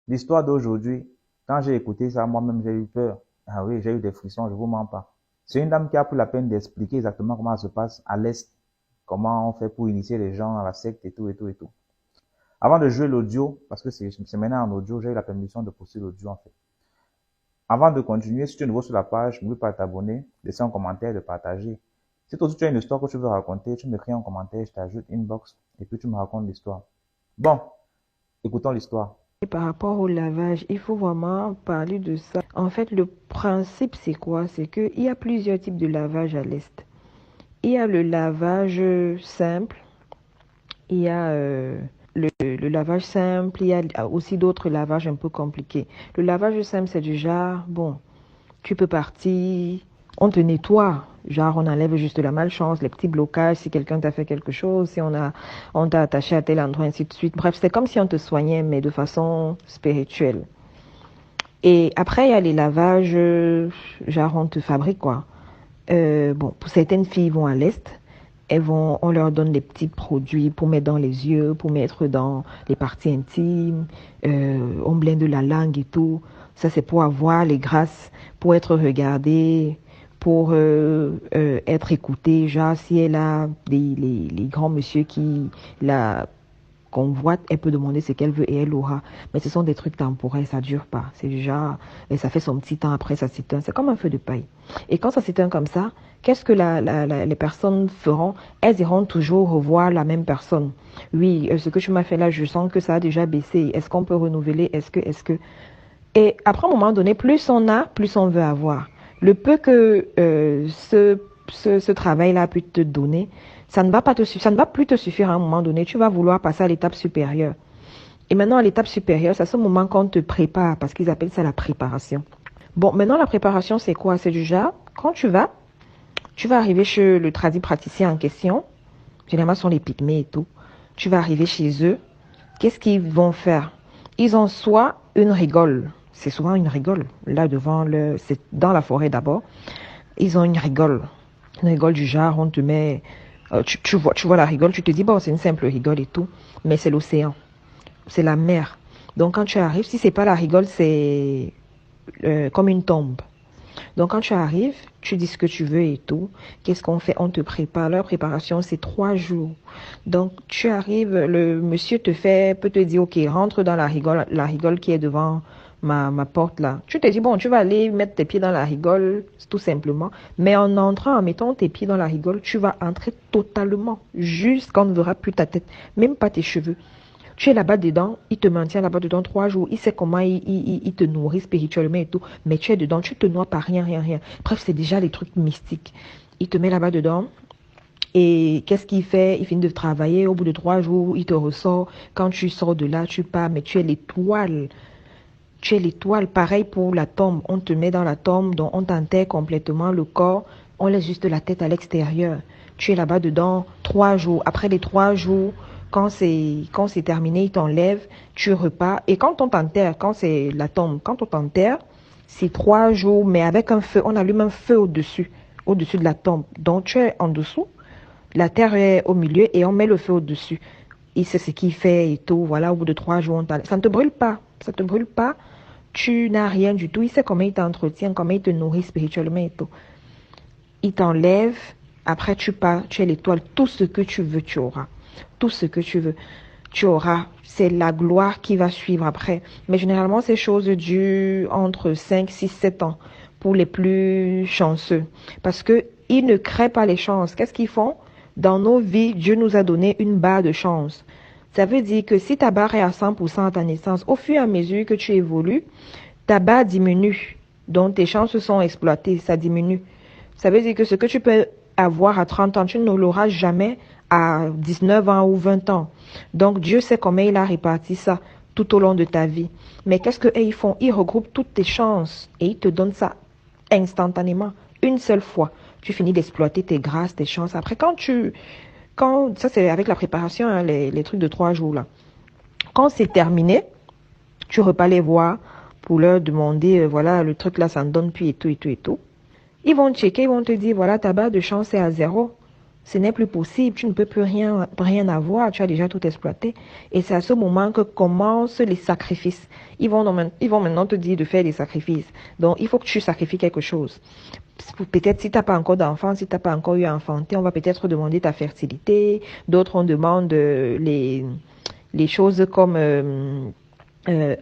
L'histoire d'aujourd'hui, quand j'ai écouté ça, moi-même, j'ai eu peur. Ah oui, j'ai eu des frissons, je vous mens pas. C'est une dame qui a pris la peine d'expliquer exactement comment ça se passe à l'Est, comment on fait pour initier les gens à la secte et tout, et tout, et tout. Avant de jouer l'audio, parce que c'est maintenant en audio, j'ai eu la permission de poster l'audio, en fait. Avant de continuer, si tu es nouveau sur la page, n'oublie pas de t'abonner, laisser un commentaire, de partager. Si toi aussi tu as une histoire que tu veux raconter, tu m'écris en commentaire, je t'ajoute inbox, et puis tu me racontes l'histoire. Bon, écoutons l'histoire. Et par rapport au lavage, il faut vraiment parler de ça. En fait, le principe, c'est quoi? C'est qu'il y a plusieurs types de lavage à l'Est. Il y a le lavage simple, il y a le lavage simple, il y a aussi d'autres lavages un peu compliqués. Le lavage simple, c'est du genre, bon, tu peux partir, on te nettoie. Genre, on enlève juste la malchance, les petits blocages, si quelqu'un t'a fait quelque chose, si on t'a attaché à tel endroit, ainsi de suite. Bref, c'est comme si on te soignait, mais de façon spirituelle. Et après, il y a les lavages, genre, on te fabrique, quoi. Bon, pour certaines filles vont à l'Est, on leur donne des petits produits pour mettre dans les yeux, pour mettre dans les parties intimes, on blinde la langue et tout. Ça, c'est pour avoir les grâces, pour être regardée, pour être écoutée. Genre, si elle a les grands monsieur qui la convoite, elle peut demander ce qu'elle veut et elle aura. Mais ce sont des trucs temporaires, ça dure pas. C'est déjà, et ça fait son petit temps après, ça s'éteint. C'est comme un feu de paille. Et quand ça s'éteint comme ça, qu'est-ce que les personnes feront? Elles iront toujours revoir la même personne. Oui, ce que tu m'as fait là, je sens que ça a déjà baissé. Est-ce qu'on peut renouveler? Est-ce que... Et après un moment donné, plus on a, plus on veut avoir. Le peu que ce travail-là a pu te donner, ça ne va plus te suffire à un moment donné. Tu vas vouloir passer à l'étape supérieure. Et maintenant, à l'étape supérieure, c'est à ce moment qu'on te prépare, parce qu'ils appellent ça la préparation. Bon, maintenant, la préparation, c'est quoi? C'est du genre, quand tu vas arriver chez le tradit praticien en question. Généralement, ce sont les pygmées et tout. Tu vas arriver chez eux. Qu'est-ce qu'ils vont faire? Ils ont soit une rigole. C'est souvent une rigole. Là, c'est dans la forêt d'abord. Ils ont une rigole. Une rigole du genre, on te met, tu vois la rigole, tu te dis, bon, c'est une simple rigole et tout. Mais c'est l'océan. C'est la mer. Donc, quand tu arrives, si c'est pas la rigole, c'est comme une tombe. Donc, quand tu arrives, tu dis ce que tu veux et tout. Qu'est-ce qu'on fait? On te prépare. Leur préparation, c'est 3 jours. Donc, tu arrives, le monsieur peut te dire, OK, rentre dans la rigole qui est devant ma porte là. Tu te dis, bon, tu vas aller mettre tes pieds dans la rigole, tout simplement. Mais en entrant, en mettant tes pieds dans la rigole, tu vas entrer totalement, jusqu'on ne verra plus ta tête, même pas tes cheveux. Tu es là-bas dedans, il te maintient là-bas dedans 3 jours, il sait comment il te nourrit spirituellement et tout, mais tu es dedans, tu te noies par rien, rien, rien. Bref, c'est déjà les trucs mystiques. Il te met là-bas dedans, et qu'est-ce qu'il fait? Il finit de travailler, au bout de 3 jours, il te ressort. Quand tu sors de là, tu pars, mais tu es l'étoile. Tu es l'étoile, pareil pour la tombe. On te met dans la tombe, donc on t'enterre complètement le corps, on laisse juste la tête à l'extérieur. Tu es là-bas dedans 3 jours. Après les 3 jours, quand c'est terminé, ils t'enlèvent, tu repars. Et quand on t'enterre, quand c'est la tombe, quand on t'enterre, c'est 3 jours, mais avec un feu, on allume un feu au-dessus de la tombe. Donc tu es en dessous, la terre est au milieu et on met le feu au-dessus. Il sait ce qu'il fait et tout. Voilà, au bout de 3 jours, on t'enlève. Ça ne te brûle pas. Ça ne te brûle pas. Tu n'as rien du tout. Il sait comment il t'entretient, comment il te nourrit spirituellement et tout. Il t'enlève. Après, tu pars. Tu es l'étoile. Tout ce que tu veux, tu auras. Tout ce que tu veux, tu auras. C'est la gloire qui va suivre après. Mais généralement, ces choses durent entre 5, 6, 7 ans pour les plus chanceux. Parce que ils ne créent pas les chances. Qu'est-ce qu'ils font? Dans nos vies, Dieu nous a donné une barre de chance. Ça veut dire que si ta barre est à 100% à ta naissance, au fur et à mesure que tu évolues, ta barre diminue. Donc tes chances sont exploitées, ça diminue. Ça veut dire que ce que tu peux avoir à 30 ans, tu ne l'auras jamais à 19 ans ou 20 ans. Donc Dieu sait comment il a réparti ça tout au long de ta vie. Mais qu'est-ce qu'ils font? Ils regroupent toutes tes chances et ils te donnent ça instantanément, une seule fois. Tu finis d'exploiter tes grâces, tes chances. Après, ça c'est avec la préparation, hein, les trucs de 3 jours là. Quand c'est terminé, tu repars les voir pour leur demander, voilà, le truc là, ça me donne puis et tout et tout et tout. Ils vont checker, ils vont te dire, voilà, ta barre de chance est à zéro. Ce n'est plus possible, tu ne peux plus rien avoir, tu as déjà tout exploité. Et c'est à ce moment que commencent les sacrifices. Ils vont maintenant te dire de faire des sacrifices. Donc, il faut que tu sacrifies quelque chose. Peut-être si tu n'as pas encore d'enfant, si tu n'as pas encore eu à enfanter, on va peut-être demander ta fertilité. D'autres, on demande les choses comme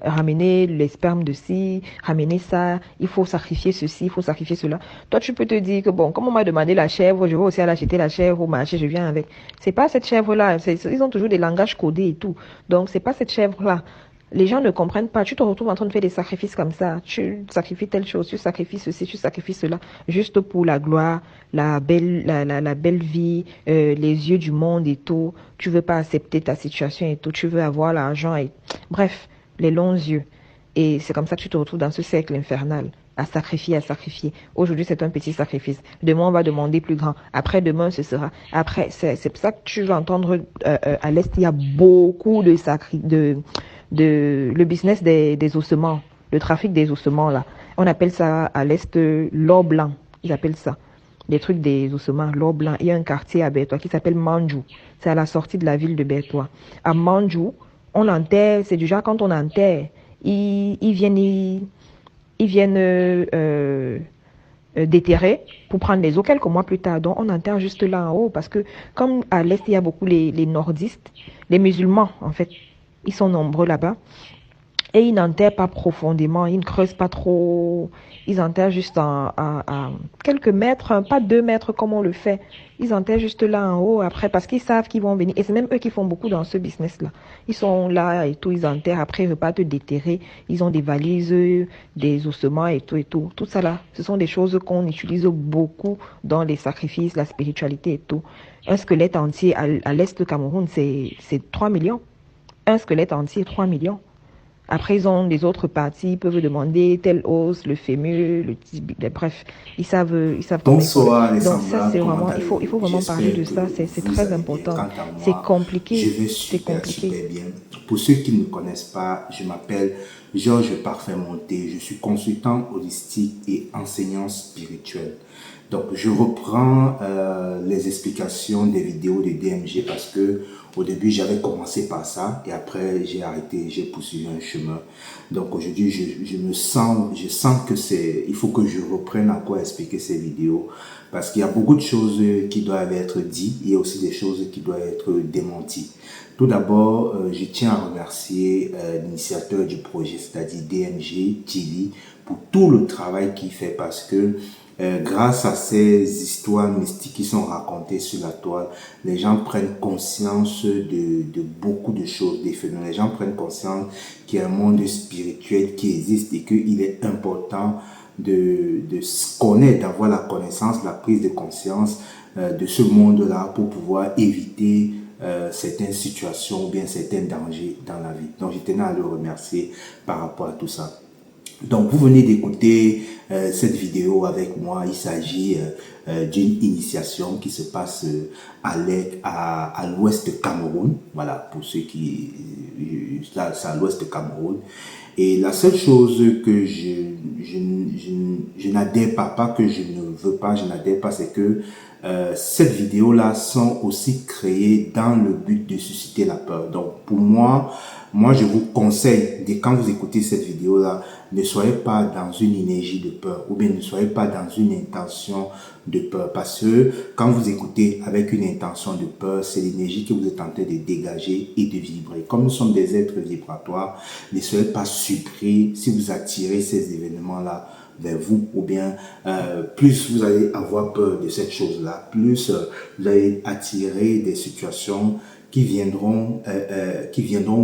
ramener les spermes de ci, ramener ça, il faut sacrifier ceci, il faut sacrifier cela. Toi, tu peux te dire que bon, comme on m'a demandé la chèvre, je vais aussi aller acheter la chèvre au marché, je viens avec. C'est pas cette chèvre-là, ils ont toujours des langages codés et tout. Donc, c'est pas cette chèvre-là. Les gens ne comprennent pas. Tu te retrouves en train de faire des sacrifices comme ça. Tu sacrifies telle chose, tu sacrifies ceci, tu sacrifies cela, juste pour la gloire, la belle vie, les yeux du monde et tout. Tu veux pas accepter ta situation et tout. Tu veux avoir l'argent et bref, les longs yeux. Et c'est comme ça que tu te retrouves dans ce cercle infernal, à sacrifier, à sacrifier. Aujourd'hui, c'est un petit sacrifice. Demain, on va demander plus grand. Après, demain, ce sera. Après, c'est pour ça que tu vas entendre à l'Est, il y a beaucoup le business des ossements, le trafic des ossements, là. On appelle ça à l'Est l'or blanc. Ils appellent ça. Les trucs des ossements, l'or blanc. Il y a un quartier à Bertois qui s'appelle Manjou. C'est à la sortie de la ville de Bertois. À Manjou, on enterre, c'est du genre quand on enterre, ils viennent déterrer pour prendre les eaux quelques mois plus tard. Donc on enterre juste là en haut parce que comme à l'Est, il y a beaucoup les nordistes, les musulmans en fait, ils sont nombreux là-bas. Et ils n'enterrent pas profondément, ils ne creusent pas trop, ils enterrent juste à quelques mètres, pas 2 mètres comme on le fait. Ils enterrent juste là en haut après parce qu'ils savent qu'ils vont venir. Et c'est même eux qui font beaucoup dans ce business-là. Ils sont là et tout, ils enterrent, après ils repartent déterrer. Ils ont des valises, des ossements et tout et tout. Tout ça là, ce sont des choses qu'on utilise beaucoup dans les sacrifices, la spiritualité et tout. Un squelette entier à l'est du Cameroun, c'est 3 millions. Un squelette entier, 3 millions. Après, ils ont les autres parties, ils peuvent demander telle os, le fémur, le tibia, bref, ils savent comment ils font. Bonsoir Donc ça, Alessandra, c'est comment vraiment, il faut allez-vous? vraiment parler J'espère de que ça, c'est vous très allez bien. important. Quant à C'est moi, je compliqué, vais c'est super, compliqué. super bien. Pour ceux qui ne me connaissent pas, je m'appelle Georges Parfait-Monté. Je suis consultant holistique et enseignant spirituel. Donc, je reprends les explications des vidéos de DMG parce que au début, j'avais commencé par ça et après, j'ai arrêté, j'ai poursuivi un chemin. Donc, aujourd'hui, je sens que il faut que je reprenne encore à expliquer ces vidéos parce qu'il y a beaucoup de choses qui doivent être dites. Il y a aussi des choses qui doivent être démenties. Tout d'abord, je tiens à remercier l'initiateur du projet, c'est-à-dire DMG TV, pour tout le travail qu'il fait parce que grâce à ces histoires mystiques qui sont racontées sur la toile, les gens prennent conscience de beaucoup de choses, des phénomènes. Les gens prennent conscience qu'il y a un monde spirituel qui existe et qu'il est important de connaître, d'avoir la connaissance, la prise de conscience de ce monde-là pour pouvoir éviter certaines situations ou bien certains dangers dans la vie. Donc, je tenais à le remercier par rapport à tout ça. Donc, vous venez d'écouter cette vidéo avec moi. Il s'agit d'une initiation qui se passe à l'ouest de Cameroun. Voilà, pour ceux qui... Là, c'est à l'ouest de Cameroun. Et la seule chose que je n'adhère pas que je ne veux pas, je n'adhère pas, c'est que cette vidéo-là sont aussi créées dans le but de susciter la peur. Donc, pour moi, je vous conseille, quand vous écoutez cette vidéo-là, ne soyez pas dans une énergie de peur ou bien ne soyez pas dans une intention de peur. Parce que quand vous écoutez avec une intention de peur, c'est l'énergie que vous êtes en train de dégager et de vibrer. Comme nous sommes des êtres vibratoires, ne soyez pas surpris si vous attirez ces événements-là vers vous, ou bien plus vous allez avoir peur de cette chose-là, plus vous allez attirer des situations qui viendront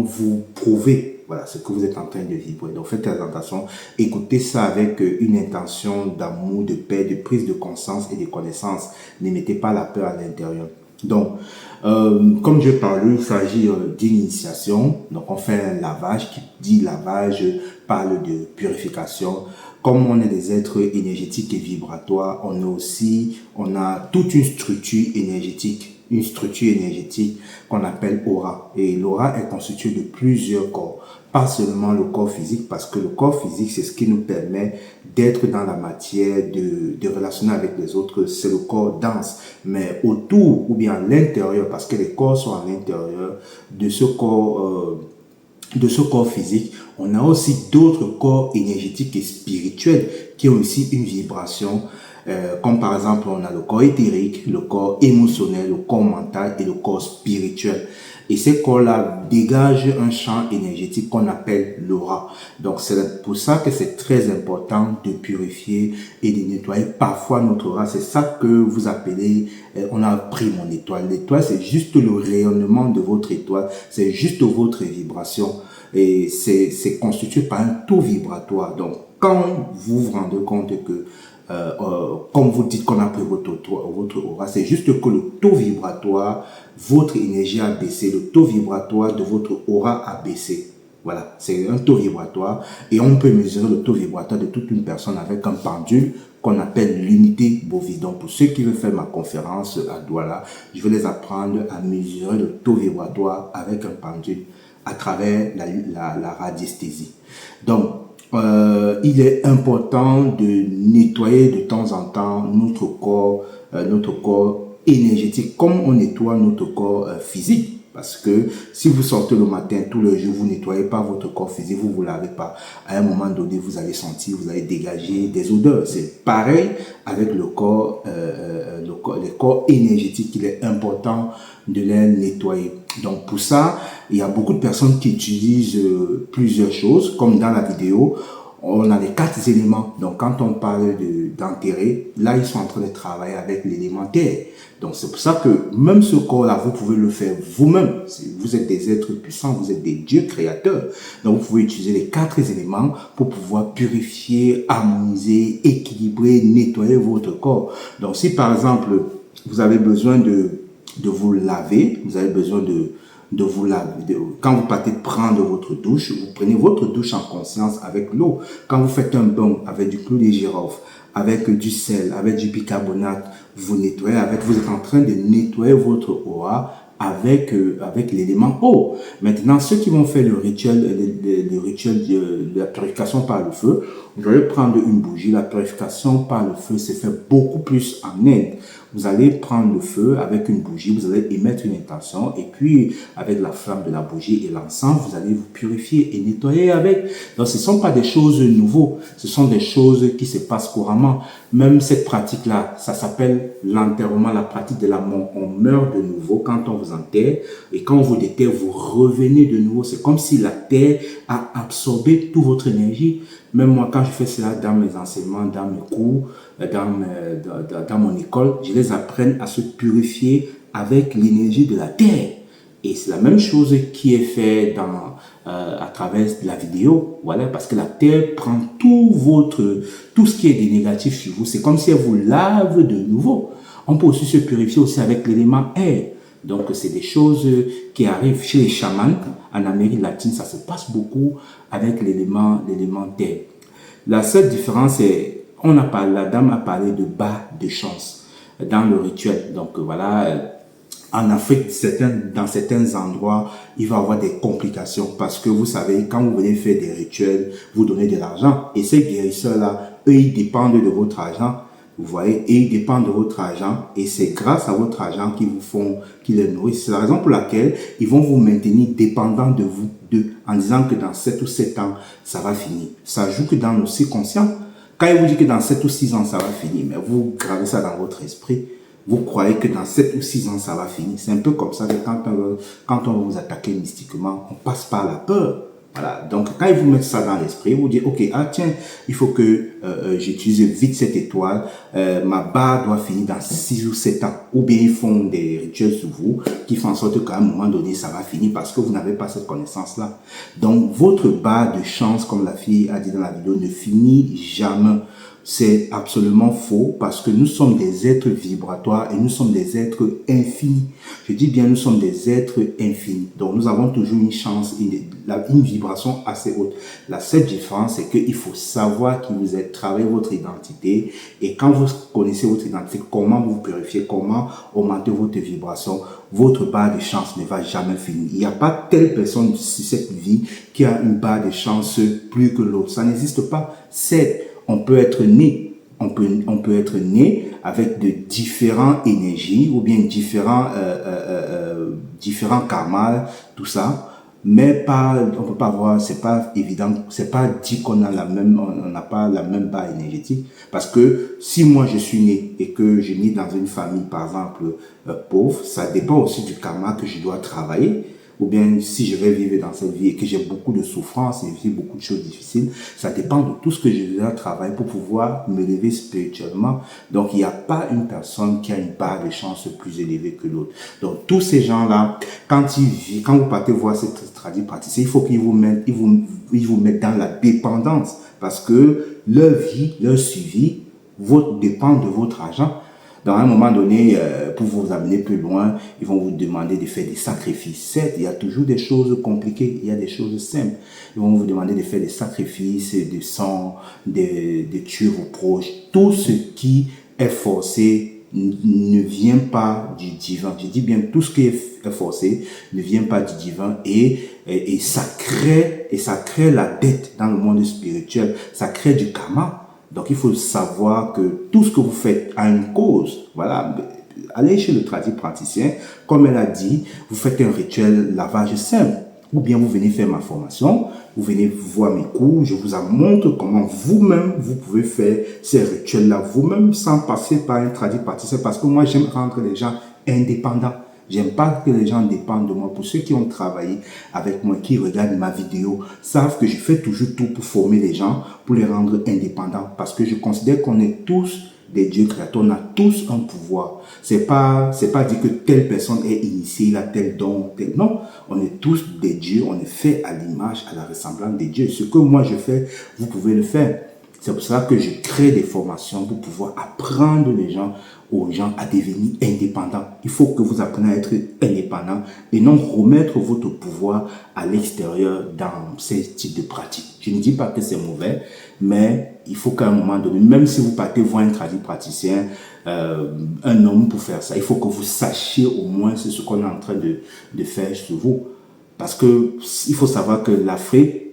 vous prouver voilà, ce que vous êtes en train de vibrer. Donc faites très attention, écoutez ça avec une intention d'amour, de paix, de prise de conscience et de connaissance. Ne mettez pas la peur à l'intérieur. Donc, comme je parlais, il s'agit d'une initiation. Donc, on fait un lavage. Qui dit lavage parle de purification. Comme on est des êtres énergétiques et vibratoires, on a toute une structure énergétique. une structure énergétique qu'on appelle aura. Et l'aura est constituée de plusieurs corps. Pas seulement le corps physique, parce que le corps physique, c'est ce qui nous permet d'être dans la matière, de relationner avec les autres. C'est le corps dense. Mais autour, ou bien à l'intérieur, parce que les corps sont à l'intérieur de ce corps physique, on a aussi d'autres corps énergétiques et spirituels qui ont aussi une vibration, comme par exemple on a le corps éthérique, le corps émotionnel, le corps mental et le corps spirituel. Et ces corps-là dégagent un champ énergétique qu'on appelle l'aura. Donc c'est pour ça que c'est très important de purifier et de nettoyer parfois notre aura. C'est ça que vous appelez, on a pris mon étoile. L'étoile, c'est juste le rayonnement de votre étoile, c'est juste votre vibration. Et c'est constitué par un taux vibratoire. Donc quand vous vous rendez compte que comme vous dites qu'on a pris votre aura, c'est juste que le taux vibratoire, votre énergie a baissé, le taux vibratoire de votre aura a baissé. Voilà, c'est un taux vibratoire et on peut mesurer le taux vibratoire de toute une personne avec un pendule qu'on appelle l'unité bovie. Donc pour ceux qui veulent faire ma conférence à Douala, je vais les apprendre à mesurer le taux vibratoire avec un pendule à travers la radiesthésie. Donc, il est important de nettoyer de temps en temps notre corps énergétique, comme on nettoie notre corps physique. Parce que si vous sortez le matin, tous les jours, vous ne nettoyez pas votre corps physique, vous ne vous lavez pas. À un moment donné, vous allez sentir, vous allez dégager des odeurs. C'est pareil avec les corps énergétiques. Il est important de les nettoyer. Donc pour ça, il y a beaucoup de personnes qui utilisent plusieurs choses, comme dans la vidéo. On a les 4 éléments. Donc, quand on parle d'enterrer, là, ils sont en train de travailler avec l'élément terre. Donc, c'est pour ça que même ce corps-là, vous pouvez le faire vous-même. Vous êtes des êtres puissants, vous êtes des dieux créateurs. Donc, vous pouvez utiliser les 4 éléments pour pouvoir purifier, harmoniser, équilibrer, nettoyer votre corps. Donc, si par exemple, vous avez besoin de vous laver, vous avez besoin de vous laver. Quand vous partez prendre votre douche, vous prenez votre douche en conscience avec l'eau. Quand vous faites un bain avec du clou de girofle, avec du sel, avec du bicarbonate, vous nettoyez vous êtes en train de nettoyer votre aura avec l'élément eau. Maintenant, ceux qui vont faire le rituel de la purification par le feu, vous allez prendre une bougie. La purification par le feu se fait beaucoup plus en Inde. Vous allez prendre le feu avec une bougie, vous allez émettre une intention et puis avec la flamme de la bougie et l'encens, vous allez vous purifier et nettoyer avec. Donc ce ne sont pas des choses nouvelles, ce sont des choses qui se passent couramment. Même cette pratique-là, ça s'appelle l'enterrement, la pratique de la mort. On meurt de nouveau quand on vous enterre et quand on vous déterre, vous revenez de nouveau. C'est comme si la terre a absorbé toute votre énergie. Même moi, quand je fais cela dans mes enseignements, dans mes cours, dans mon école, je les apprends à se purifier avec l'énergie de la terre. Et c'est la même chose qui est fait à travers la vidéo. Voilà, parce que la terre prend tout ce qui est de négatif sur vous. C'est comme si elle vous lave de nouveau. On peut aussi se purifier aussi avec l'élément air. Donc, c'est des choses qui arrivent chez les chamans. En Amérique latine, ça se passe beaucoup avec l'élément terre. La seule différence est, la dame a parlé de bas de chance dans le rituel. Donc, voilà, en Afrique, dans certains endroits, il va y avoir des complications parce que vous savez, quand vous venez faire des rituels, vous donnez de l'argent. Et ces guérisseurs-là, eux, ils dépendent de votre argent. Vous voyez, et ils dépendent de votre argent et c'est grâce à votre argent qu'ils les nourrissent. C'est la raison pour laquelle ils vont vous maintenir dépendant de vous, en disant que dans 7 ou 7 ans, ça va finir. Ça joue que dans nos subconscients. Quand il vous dit que dans 7 ou 6 ans, ça va finir, mais vous gravez ça dans votre esprit. Vous croyez que dans 7 ou 6 ans, ça va finir. C'est un peu comme ça que quand on vous attaque mystiquement, on passe par la peur. Voilà. Donc, quand ils vous mettent ça dans l'esprit, vous dites, ok, tiens, il faut que j'utilise vite cette étoile. Ma barre doit finir dans 6 ou 7 ans. Ou bien ils font des rituels sur vous qui font en sorte qu'à un moment donné, ça va finir parce que vous n'avez pas cette connaissance-là. Donc, votre barre de chance, comme la fille a dit dans la vidéo, ne finit jamais. C'est absolument faux parce que nous sommes des êtres vibratoires et nous sommes des êtres infinis. Je dis bien, nous sommes des êtres infinis. Donc, nous avons toujours une chance, une vibration assez haute. La seule différence, c'est qu'il faut savoir qui vous êtes, travailler votre identité. Et quand vous connaissez votre identité, comment vous purifier, comment augmenter votre vibration, votre barre de chance ne va jamais finir. Il n'y a pas telle personne sur cette vie qui a une barre de chance plus que l'autre. Ça n'existe pas. On peut être né, on peut être né avec de différentes énergies ou bien différents karmas, tout ça, mais on peut pas voir, c'est pas évident, c'est pas dit qu'on a on n'a pas la même barre énergétique, parce que si moi je suis né et que je nais dans une famille, par exemple, pauvre, ça dépend aussi du karma que je dois travailler. Ou bien si je vais vivre dans cette vie et que j'ai beaucoup de souffrances et vivre beaucoup de choses difficiles, ça dépend de tout ce que je dois travailler pour pouvoir me lever spirituellement. Donc, il n'y a pas une personne qui a une part de chance plus élevée que l'autre. Donc, tous ces gens-là, quand vous partez voir cette tradition praticien, il faut qu'ils vous mettent dans la dépendance parce que leur vie, leur suivi, dépend de votre argent. Dans un moment donné, pour vous amener plus loin, ils vont vous demander de faire des sacrifices. Certes, il y a toujours des choses compliquées, il y a des choses simples. Ils vont vous demander de faire des sacrifices, de sang, de tuer vos proches. Tout ce qui est forcé ne vient pas du divin. Je dis bien, tout ce qui est forcé ne vient pas du divin et ça crée la dette dans le monde spirituel. Ça crée du karma. Donc, il faut savoir que tout ce que vous faites a une cause. Voilà. Allez chez le praticien. Comme elle a dit, vous faites un rituel lavage simple. Ou bien vous venez faire ma formation. Vous venez voir mes cours. Je vous montre comment vous-même, vous pouvez faire ces rituels-là vous-même sans passer par un praticien. Parce que moi, j'aime rendre les gens indépendants. J'aime pas que les gens dépendent de moi. Pour ceux qui ont travaillé avec moi, qui regardent ma vidéo, savent que je fais toujours tout pour former les gens, pour les rendre indépendants. Parce que je considère qu'on est tous des dieux créateurs. On a tous un pouvoir. C'est pas dire que telle personne est initiée, il a tel don, tel. Non. On est tous des dieux. On est fait à l'image, à la ressemblance des dieux. Ce que moi je fais, vous pouvez le faire. C'est pour ça que je crée des formations pour pouvoir apprendre aux gens à devenir indépendants. Il faut que vous appreniez à être indépendants et non remettre votre pouvoir à l'extérieur dans ces types de pratiques. Je ne dis pas que c'est mauvais, mais il faut qu'à un moment donné, même si vous partez voir un praticien, un homme pour faire ça, il faut que vous sachiez au moins ce qu'on est en train de faire sur vous. Parce que il faut savoir que l'Afrique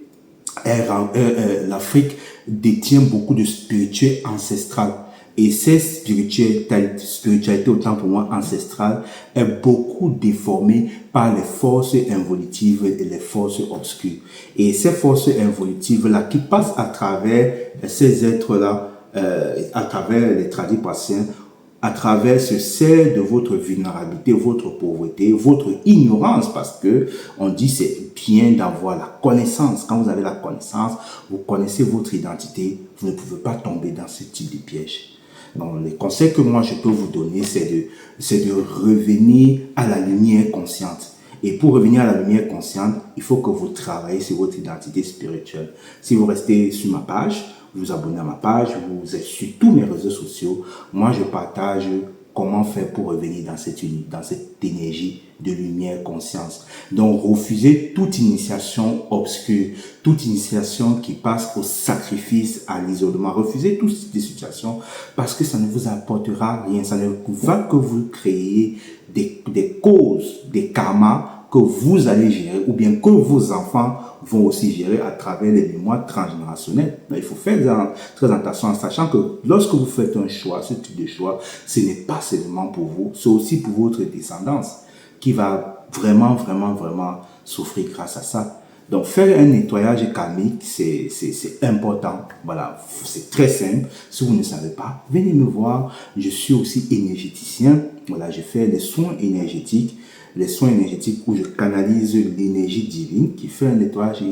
détient beaucoup de spiritualité ancestrale. Et cette spiritualité, autant pour moi ancestrale, est beaucoup déformée par les forces involutives et les forces obscures. Et ces forces involutives-là qui passent à travers ces êtres-là, à travers les tradipraticiens, à travers ce sel de votre vulnérabilité, votre pauvreté, votre ignorance, parce que on dit c'est bien d'avoir la connaissance. Quand vous avez la connaissance, vous connaissez votre identité, vous ne pouvez pas tomber dans ce type de piège. Donc, les conseils que moi je peux vous donner, c'est de revenir à la lumière consciente. Et pour revenir à la lumière consciente, il faut que vous travaillez sur votre identité spirituelle. Si vous restez sur ma page, vous vous abonnez à ma page, vous êtes sur tous mes réseaux sociaux, moi je partage comment faire pour revenir dans cette énergie de lumière, conscience. Donc, refusez toute initiation obscure, toute initiation qui passe au sacrifice, à l'isolement. Refusez toutes ces situations parce que ça ne vous apportera rien. Ça ne va que vous créer des causes, des karmas que vous allez gérer ou bien que vos enfants vont aussi gérer à travers les mémoires transgénérationnelles. Donc, il faut faire très attention en sachant que lorsque vous faites un choix, ce type de choix, ce n'est pas seulement pour vous, c'est aussi pour votre descendance qui va vraiment souffrir grâce à ça. Donc, faire un nettoyage karmique, c'est important. Voilà, c'est très simple. Si vous ne savez pas, venez me voir. Je suis aussi énergéticien. Voilà, je fais les soins énergétiques où je canalise l'énergie divine qui fait un nettoyage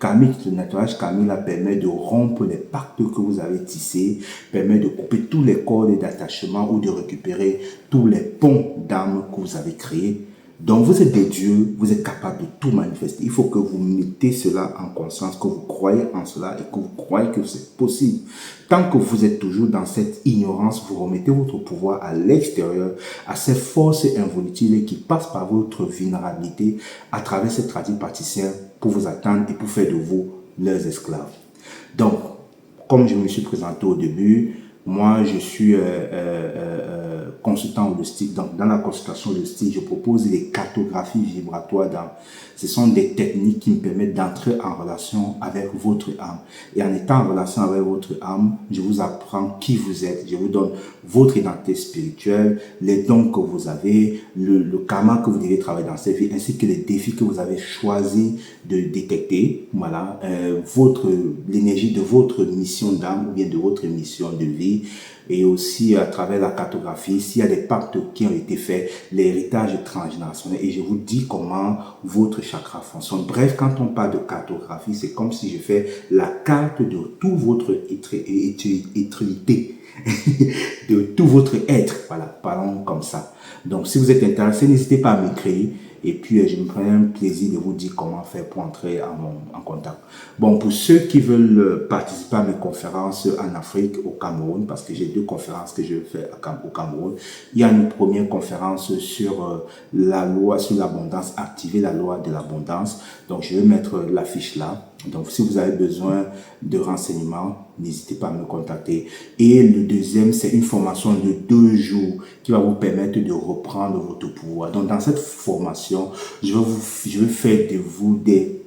karmique. Le nettoyage karmique là, permet de rompre les pactes que vous avez tissés, permet de couper tous les cordes d'attachement ou de récupérer tous les ponts d'âme que vous avez créés. Donc, vous êtes des dieux, vous êtes capable de tout manifester. Il faut que vous mettez cela en conscience, que vous croyez en cela et que vous croyez que c'est possible. Tant que vous êtes toujours dans cette ignorance, vous remettez votre pouvoir à l'extérieur, à ces forces involutiles qui passent par votre vulnérabilité à travers ces tradipraticiens pour vous atteindre et pour faire de vous leurs esclaves. Donc, comme je me suis présenté au début, moi, je suis consultant holistique. Donc, dans la consultation holistique, je propose les cartographies vibratoires. Ce sont des techniques qui me permettent d'entrer en relation avec votre âme. Et en étant en relation avec votre âme, je vous apprends qui vous êtes. Je vous donne votre identité spirituelle, les dons que vous avez, le karma que vous devez travailler dans cette vie, ainsi que les défis que vous avez choisi de détecter. Voilà, l'énergie de votre mission d'âme ou bien de votre mission de vie. Et aussi à travers la cartographie, s'il y a des pactes qui ont été faits, l'héritage transgénérationnel. Et je vous dis comment votre chakra fonctionne. Bref, quand on parle de cartographie, c'est comme si je fais la carte de tout votre éternité, de tout votre être. Voilà, parlons comme ça. Donc, si vous êtes intéressé, n'hésitez pas à m'écrire. Et puis, je me ferai un plaisir de vous dire comment faire pour entrer en contact. Bon, pour ceux qui veulent participer à mes conférences en Afrique, au Cameroun, parce que j'ai 2 conférences que je fais au Cameroun, il y a une première conférence sur la loi sur l'abondance, activer la loi de l'abondance. Donc, je vais mettre l'affiche là. Donc, si vous avez besoin de renseignements, n'hésitez pas à me contacter. Et le deuxième, c'est une formation de 2 jours qui va vous permettre de reprendre votre pouvoir. Donc, dans cette formation, je vais faire de vous des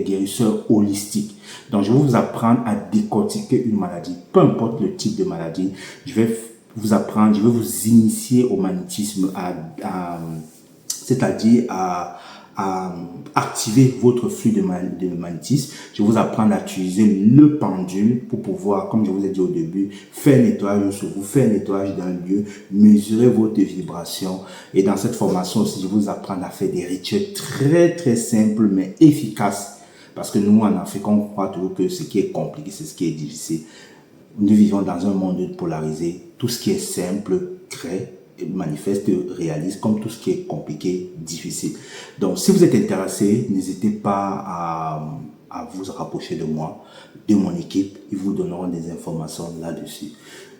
guérisseurs holistiques. Donc, je vais vous apprendre à décortiquer une maladie, peu importe le type de maladie. Je vais vous apprendre, je vais vous initier au magnétisme, c'est-à-dire à activer votre flux de magnétisme. Je vais vous apprendre à utiliser le pendule pour pouvoir, comme je vous ai dit au début, faire nettoyage sur vous, faire nettoyage d'un lieu, mesurer votre vibration. Et dans cette formation aussi, je vais vous apprendre à faire des rituels très très simples mais efficaces. Parce que nous, en Afrique, on croit toujours que ce qui est compliqué, c'est ce qui est difficile. Nous vivons dans un monde polarisé. Tout ce qui est simple crée, manifeste, réalise, comme tout ce qui est compliqué, difficile. Donc, si vous êtes intéressé, n'hésitez pas à vous rapprocher de moi, de mon équipe. Ils vous donneront des informations là-dessus.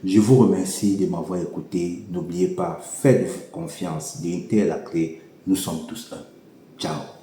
Je vous remercie de m'avoir écouté. N'oubliez pas, faites-vous confiance. L'unité est la clé. Nous sommes tous un. Ciao.